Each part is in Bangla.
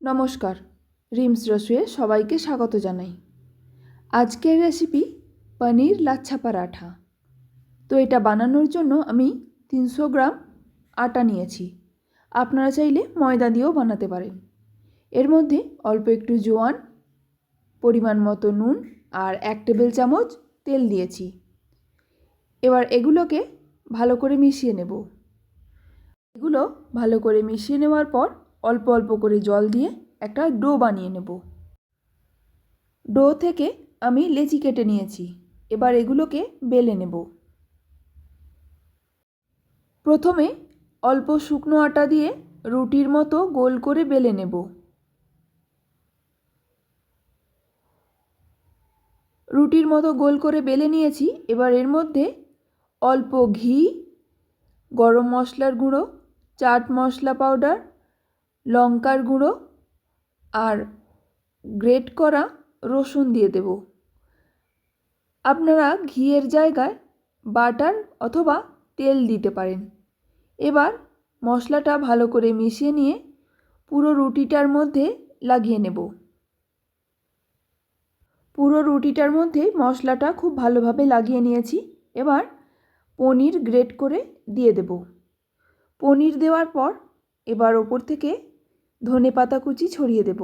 নমস্কার, রিমস রসুয়ে সবাইকে স্বাগত জানাই। আজকের রেসিপি পনির লাচ্ছা পরাঠা। তো এটা বানানোর জন্য আমি 300 গ্রাম আটা নিয়েছি। আপনারা চাইলে ময়দা দিয়েও বানাতে পারেন। এর মধ্যে অল্প একটু জোয়ান, পরিমাণ মতো নুন আর 1 টেবিল চামচ তেল দিয়েছি। এবার এগুলোকে ভালো করে মিশিয়ে নেব। এগুলো ভালো করে মিশিয়ে নেওয়ার পর অল্প অল্প করে জল দিয়ে একটা ডো বানিয়ে নেব। ডো থেকে আমি লেচি কেটে নিয়েছি। এবার এগুলোকে বেলে নেব। প্রথমে অল্প শুকনো আটা দিয়ে রুটির মতো গোল করে বেলে নেব। রুটির মতো গোল করে বেলে নিয়েছি। এবার এর মধ্যে অল্প ঘি, গরম মশলার গুঁড়ো, চাট মশলা পাউডার, লঙ্কার গুঁড়ো আর গ্রেট করা রসুন দিয়ে দেব। আপনারা ঘিয়ের জায়গায় বাটার অথবা তেল দিতে পারেন। এবার মশলাটা ভালো করে মিশিয়ে নিয়ে পুরো রুটিটার মধ্যে লাগিয়ে নেব। পুরো রুটিটার মধ্যে মশলাটা খুব ভালোভাবে লাগিয়ে নিয়েছি। এবার পনির গ্রেট করে দিয়ে দেব। পনির দেওয়ার পর এবার ওপর থেকে ধনেপাতা কুচি ছড়িয়ে দেব।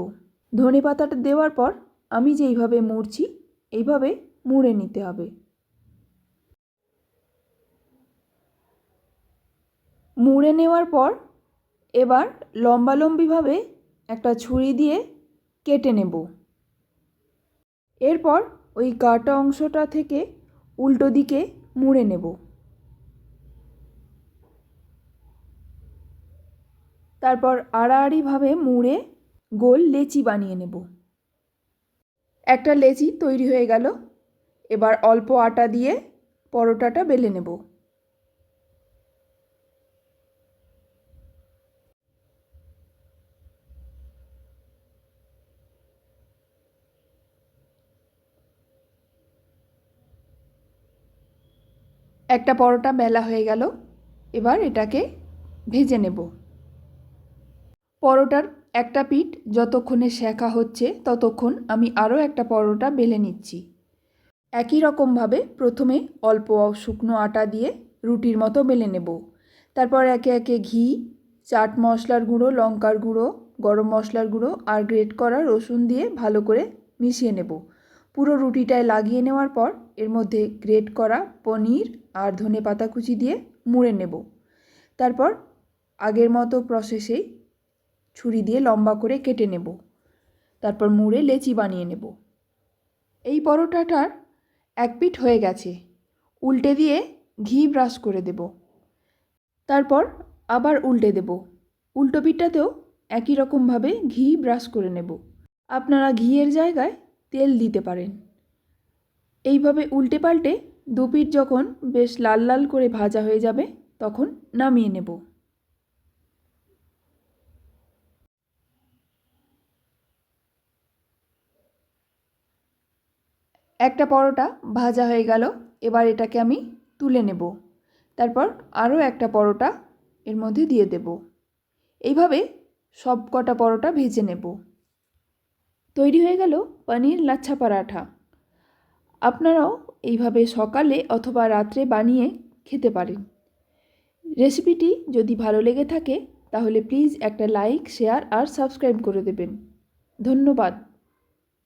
ধনেপাতাটা দেওয়ার পর আমি যেইভাবে মুড়ছি এইভাবে মুড়ে নিতে হবে। মুড়ে নেওয়ার পর এবার লম্বালম্বিভাবে একটা ছুরি দিয়ে কেটে নেব। এরপর ওই কাটা অংশটা থেকে উল্টো দিকে মুড়ে নেব। তারপর আড়াআড়িভাবে মুড়ে গোল লেচি বানিয়ে নেব। একটা লেচি তৈরি হয়ে গেল। এবার অল্প আটা দিয়ে পরোটাটা বেলে নেব। একটা পরোটা বেলা হয়ে গেল। এবার এটাকে ভেজে নেব। পরোটার একটা পিঠ যতক্ষণে সেঁকা হচ্ছে ততক্ষণ আমি আরও একটা পরোটা বেলে নিচ্ছি। একই রকমভাবে প্রথমে অল্প শুকনো আটা দিয়ে রুটির মতো বেলে নেব। তারপর একে একে ঘি, চাট মশলার গুঁড়ো, লঙ্কার গুঁড়ো, গরম মশলার গুঁড়ো আর গ্রেট করা রসুন দিয়ে ভালো করে মিশিয়ে নেব। পুরো রুটিটায় লাগিয়ে নেওয়ার পর এর মধ্যে গ্রেট করা পনির আর ধনেপাতা কুচি দিয়ে মুড়ে নেব। তারপর আগের মতো প্রসেসেই ছুরি দিয়ে লম্বা করে কেটে নেব। তারপর মুড়ে লেচি বানিয়ে নেব। এই পরোটাটার এক পিঠ হয়ে গেছে। উল্টে দিয়ে ঘি ব্রাশ করে দেব। তারপর আবার উল্টে দেব। উল্টো পিঠটাতেও একই রকমভাবে ঘি ব্রাশ করে নেব। আপনারা ঘিয়ের জায়গায় তেল দিতে পারেন। এইভাবে উল্টে পাল্টে দু পিঠ যখন বেশ লাল লাল করে ভাজা হয়ে যাবে তখন নামিয়ে নেব। একটা পরোটা ভাজা হয়ে গেল। এবার এটাকে আমি তুলে নেব। তারপর আরও একটা পরোটা এর মধ্যে দিয়ে দেব। এইভাবে সব কটা পরোটা ভেজে নেব। তৈরি হয়ে গেল পনির লাচ্ছা পরাঠা। আপনারাও এইভাবে সকালে অথবা রাত্রে বানিয়ে খেতে পারেন। রেসিপিটি যদি ভালো লেগে থাকে তাহলে প্লিজ একটা লাইক, শেয়ার আর সাবস্ক্রাইব করে দেবেন। ধন্যবাদ।